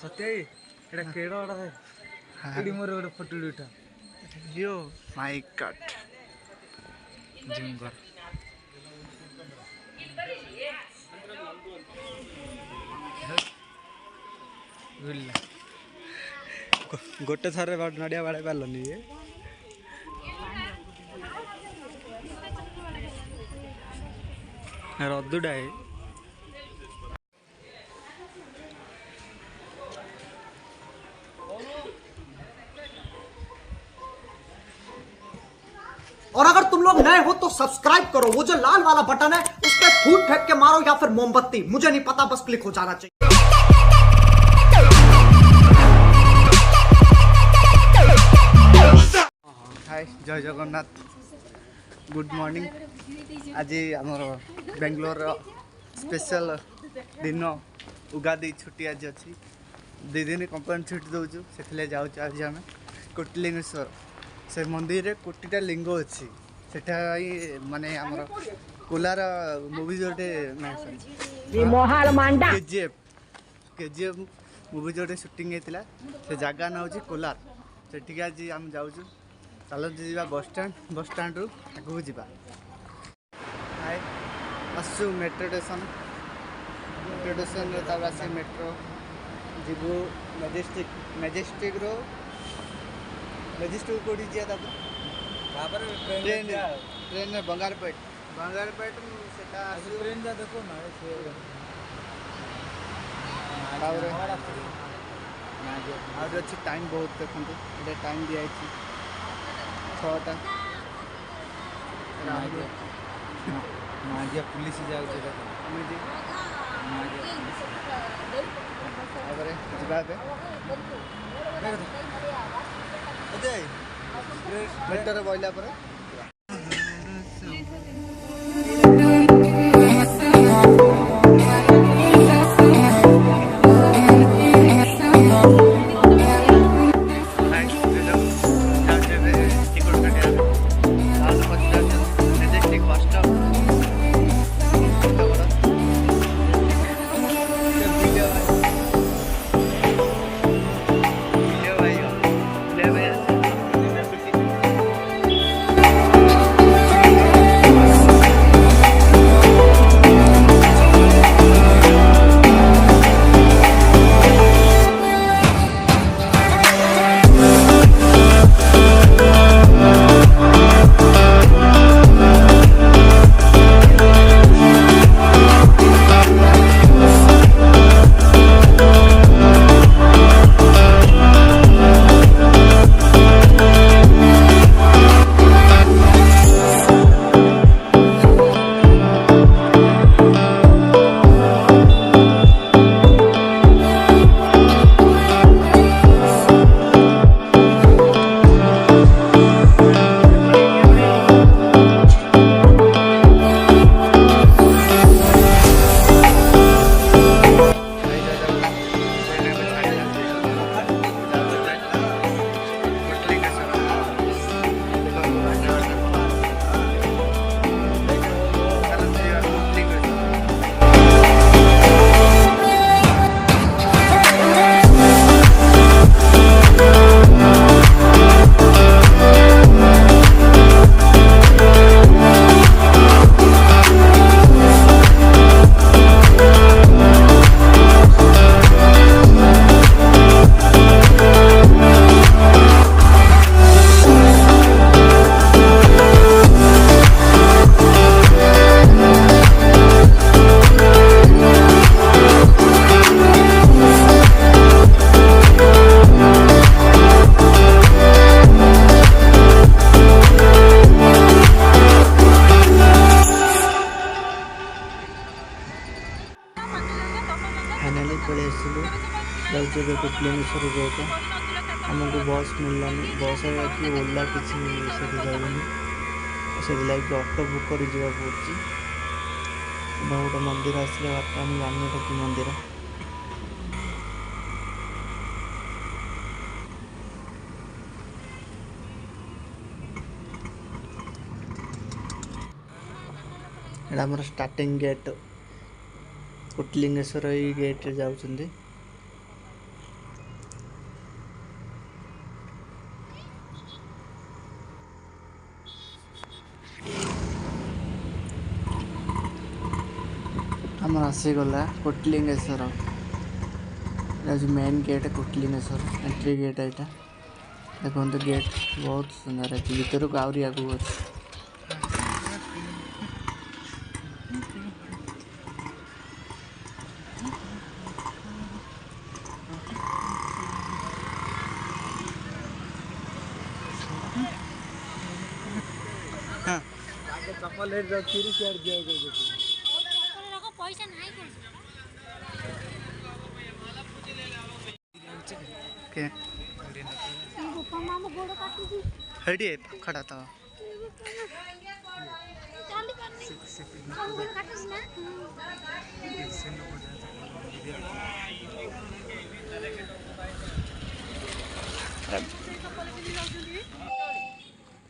सत्य एटा केड़ा वाला है एडी मोर गोटे फोटो उठा यो माय गॉड जिम कर गोटे थरे नड़िया बाड़े पारलनी ये रदुडा है और अगर तुम लोग नए हो तो सब्सक्राइब करो, वो जो लाल वाला बटन है उस पर फूट फेंक के मारो या फिर मोमबत्ती, मुझे नहीं पता, बस क्लिक हो जाना चाहिए। हाय जय जगन्नाथ गुड मॉर्निंग आज आमर बेंगलोर स्पेशल दिन उगादी छुट्टी आज अच्छी 2 दिन कंपनी छुट्टी दौचु से जाऊँ आज आम कोटिलिंगेश्वर से मंदिर रे कोटिटा लिंग अच्छी सेठा माने आमर Kolar movie Jote KGF movie Jote shooting होता से जगह ना हूँ कोलार से आज आम जाऊँ चलते जी बस स्टैंड रू आगू जा आसु मेट्रो स्टेशन आस मेट्रो जीवु मेजेस्टिक रो मेजेस्टिक कौटी जा ट्रेन ट्रेन बंगारपेट ट्रेन जा देखो ना अच्छी टाइम बहुत देखते टाइम दिखाई 6टा माजिया पुलिस जाऊँ मेट्रो बहला पर फाइनाली पलि आसलु कोटिलिंगेश्वर रोड आमको बस मिललानी बस कि ओला किसी से जाऊनी से लगे ऑटो बुक कर पड़ी गोटे मंदिर आसला बात आम जानी कि मंदिर एटा आमर स्टार्टिंग गेट कोटिलिंगेश्वर ये गेट रे जाउछंदी आमर आसीगला Kotilingeshwar main gate Kotilingeshwar entry gate एटा देखो गेट बहुत सुंदर है भीतर को आउरी आगु अछि चप्पल ले जाओ 30 यार दिया कर चप्पल रखो पैसा नहीं कर के गोपा मामा गोड़ काटी दी हडी खड़ा था चाली करनी हम गोड़ काटी ना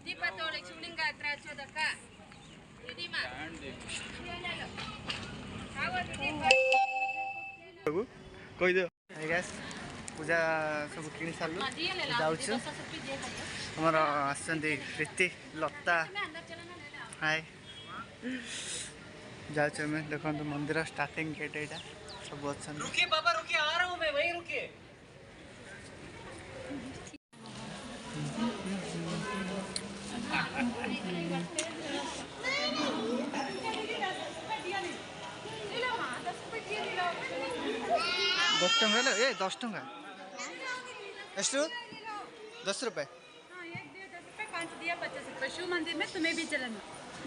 दीपा तोड़े चुलिंगा त्रा चोदका दीदी मां कोई दो गाइस पूजा सब किनी सारलु जाउछु हमर आसंदी प्रीति लता हाय जाउछु मैं देखो तो मंदिर स्टार्टिंग गेट एटा सब अच्छा रुकिए बाबा रुकिए आ रहा हूं मैं वहीं रुकिए दस टंका ए 10 टंका ಎಷ್ಟು 10 रुपए हां एक दिया 10 रुपए 5 दिया 50 रुपए शिव मंदिर में तुम्हें भी चलना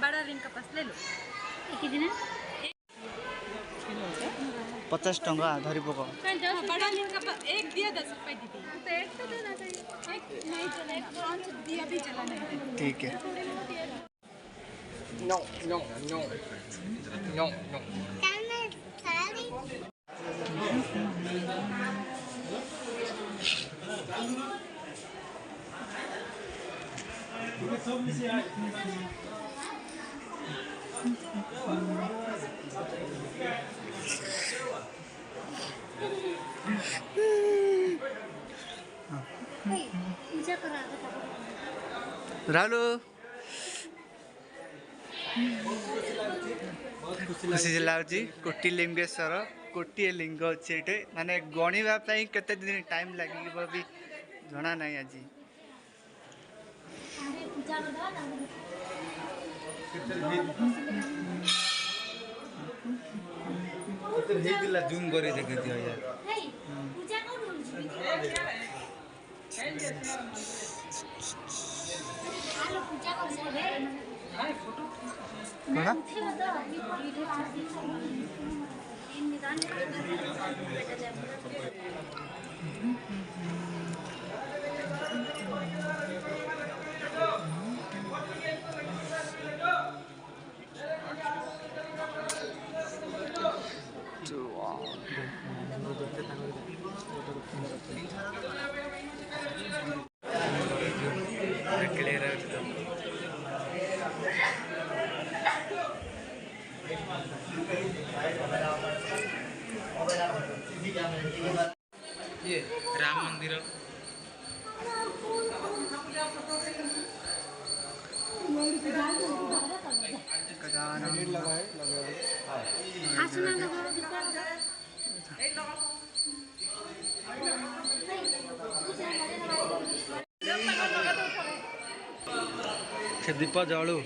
बड़ा रिंग का पास ले लो एक दिन 50 टंका धरी पको बड़ा रिंग का पास एक दिया 10 रुपए दीदी तो एक तो देना चाहिए एक नहीं चला एक 5 दिया भी चला नहीं ठीक है no no no no no पूजा करा रालू खुशी लागी कोटिलिंगेश्वर कोटिए लिंग अच्छे ये माने गणिबा केते दिन टाइम लगे भी जना नहीं आज अरे पूजा करा ହେଇଥିଲା ଜୁମ୍ କରି ଦେଖିଦିଅ यार हे पूजा करू हालो पूजा कर से हाय फोटो कोना उठे तो वीडियो चार्ज इन निदान ये राम मंदिर आसना लगा दीपा से दीप जळू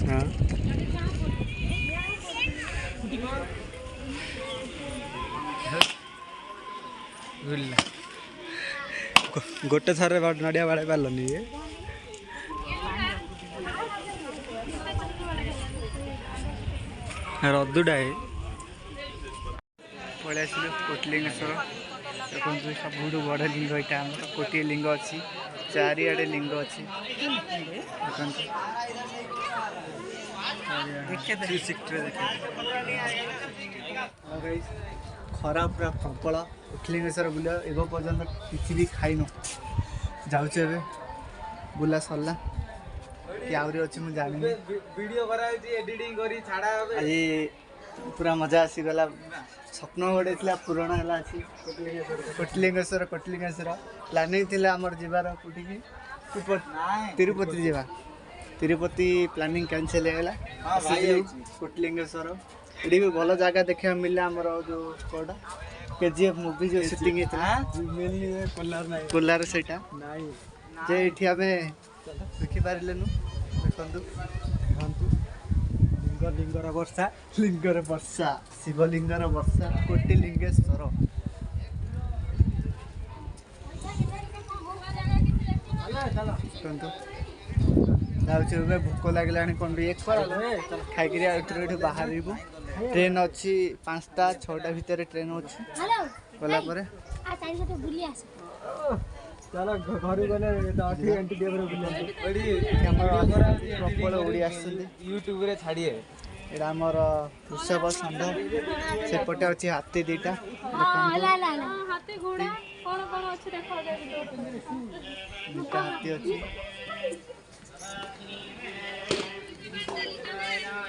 हाँ गोटे थर नड़िया बाड़े पारलनि ये रदुटा है पलि आसिलु कोटलिंगेश्वर देखो सब बड़ लिंग यहाँ आम गोटे लिंग अच्छी चारिआडे लिंग अच्छी खरा पूरा प्रबल कोटलिंगेश्वर बुल एव पर्यटन किसी भी खाइन जाऊे बुला सरला कि आहरी अच्छी मुझे जानी वीडियो करा एडिटिंग करी छाड़ा आज पूरा मजा आसीगला स्वप्न गोटे थी पूरण है कोटलिंगेश्वर प्लानिंग थी आमर जीवार कौटिकी तिरुपति जावा तिरुपति प्लानिंग कैंसिल होगा कोटलिंगेश्वर ये भी भल जगह देखा मिले आमर जो कौटा KGF मूवी जो शूटिंग कोलार से ये आम देखिपारे देखु लिंगर वर्षा लिंगर वर्षा शिवलिंगर वर्षा कोटिलिंगेश्वर जाऊे भोक लगे कौन खाई बाहर ट्रेन अच्छी 5टा 6टा भितर ट्रेन अच्छी गला चलो घर गले प्रबल ओडिया यूट्यूब रे छाड़िए यहाँ आमर वृषभ षंढ सेपटे अच्छी हाथी 2टा हाथी घोड़ा कौन कौन अच्छे देखो 2टा हाथी अच्छी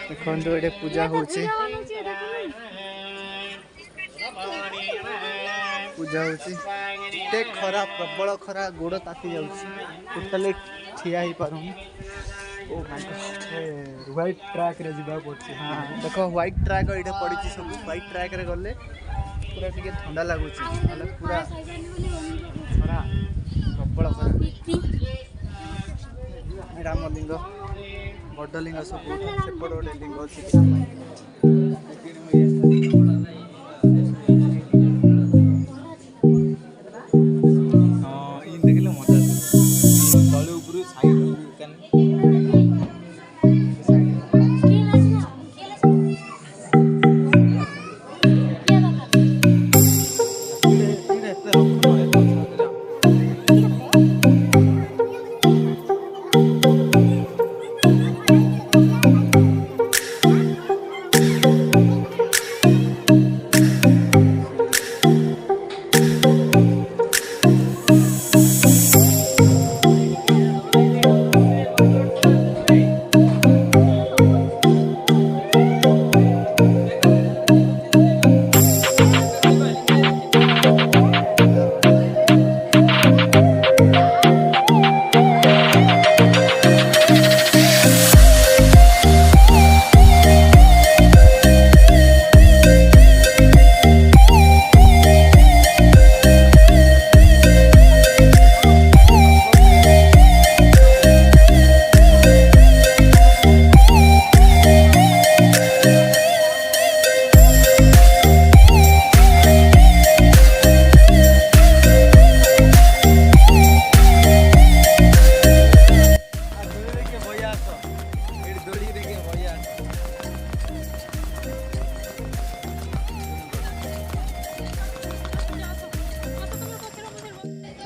देखो ये पूजा होचे पूजा होते खरा प्रबल खरा गोड़ ताती जाऊँगी टोटाली ठिया ही पारूनी व्हाइट ट्रैक रे जीवा पड़छि हाँ देख व्हाइट ट्रैक ये पड़ी सब व्हाइट ट्रैक रे गले पूरा टिके ठंडा लगुच पूरा खरा प्रबल खरा रामलिंग बड़ लिंग सब सेपट गोटे लिंग अच्छी देखिले मजा तले ऊपर साइड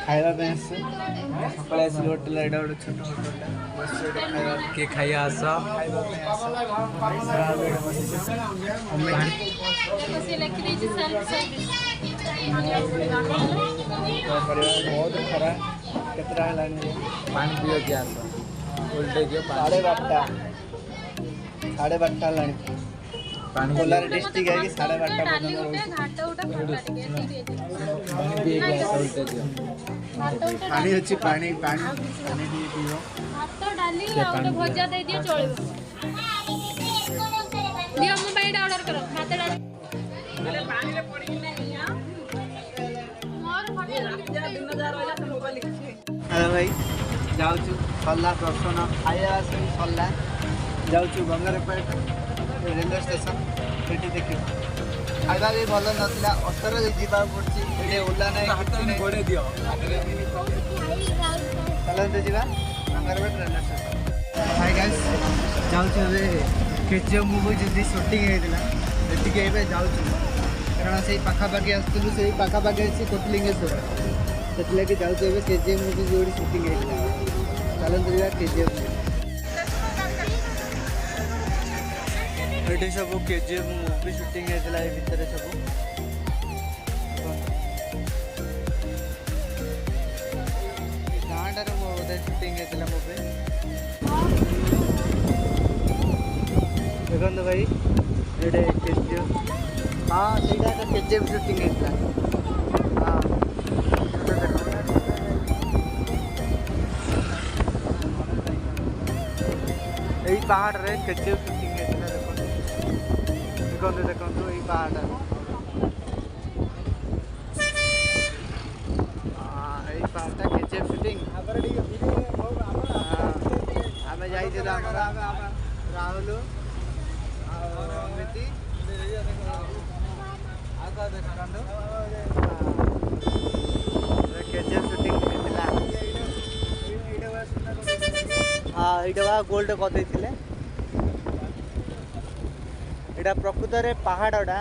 खाଇବା ପାଇଁ ଆସିଛୁ ସକାଳେ ଆସିଲୁ ହୋଟେଲ ଏଇଟା ଗୋଟେ ଛୋଟ ହୋଟେଲଟା ବସିଛୁ ଏଇଟା ଖାଇବା के खाइए आस ଖାଇବା ପାଇଁ ଆସିଛୁ ବହୁତ ଖରା କେତେଟା ହେଲାଣି पानी पियो के आस वोल्टेज साढ़े 12ଟା ହେଲାଣି पानी कोलार डिस्ट्रिक्ट है कि 12:30 पर्यंत पानी पिए के आस वोल्टेज पानी अच्छी पानी पानी पानी भी पियो भात डाली और भजा दे दियो चलबो दियो हम बाइड ऑर्डर करो भात डाली पानी रे पड़ी नहीं आ मोर फटे दिन 1000 वाला मोबाइल हेलो भाई जाऊँ सरला दर्शन खाଇବା सब सरला जाऊँ बंगारपेट रेलवे स्टेशन ये देखिए खाଇବା भी भल नाला अटोर जावाक पड़ी ओला नहीं गोड़े दियो चलते जा Bangarpet railway station hi guys जाऊँ केजीएफ मूवी जी सुटिंग होता है जाऊँ कारण से पाखापाखि आसलु से पाखापाखि अच्छी कोटलिंगेश्वर से जाऊँ केजीएफ मूवी जो सुटिंग होता चलते जा केजीएफ ये सब केजीएफ मूवी सुटिंग होता है भितर सब गाँटार बोधे सुटिंग होता मूवी देखो भाई ये केजीएफ हाँ सहीटा तो केजीएफ सुटिंग होता हाँ यही पहाड़ रे केजीएफ सुटिंग होता देखो देखो यही पहाड़ हाँ यही पहाड़टा केजीएफ सुटिंग आम जाइए राहुल अमिति केजीएफ सुटिंग हाँ यहाँ गोल्ड करदे यहाँ प्रकृत में पहाड़टा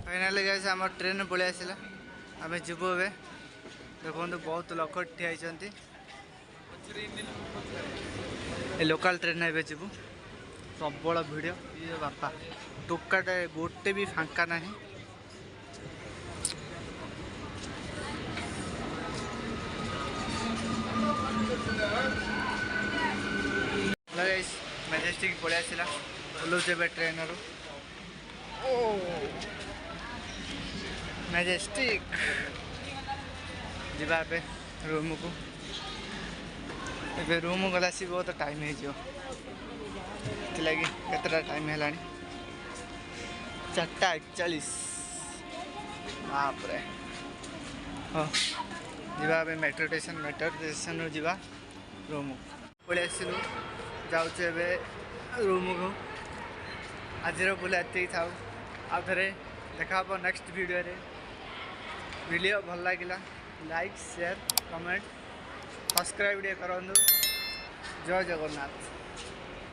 फाइनाली गाइस आम ट्रेन पलि आसला आम जीवु ए देखो बहुत लोक ठिया लोकल ट्रेन ए जीवु प्रबल भिड़ ये बापा टोकाटे गोटे भी फांका ना मेजेस्टिक पलि आसला ओल्लुचे ट्रेन रू मेजेस्टिक जावा रूम को ए रूम गला सी बहुत टाइम लगी केतटा टाइम है 4:41 बाप रे हाँ जा मेट्रो स्टेशन जा रूम पलि आसलु जाऊे रूम को आज बुला ये था आउ थे देखा नेक्स्ट वीडियो भल लगे लाइक शेयर कमेंट सब्सक्राइब करूँ जय जगन्नाथ।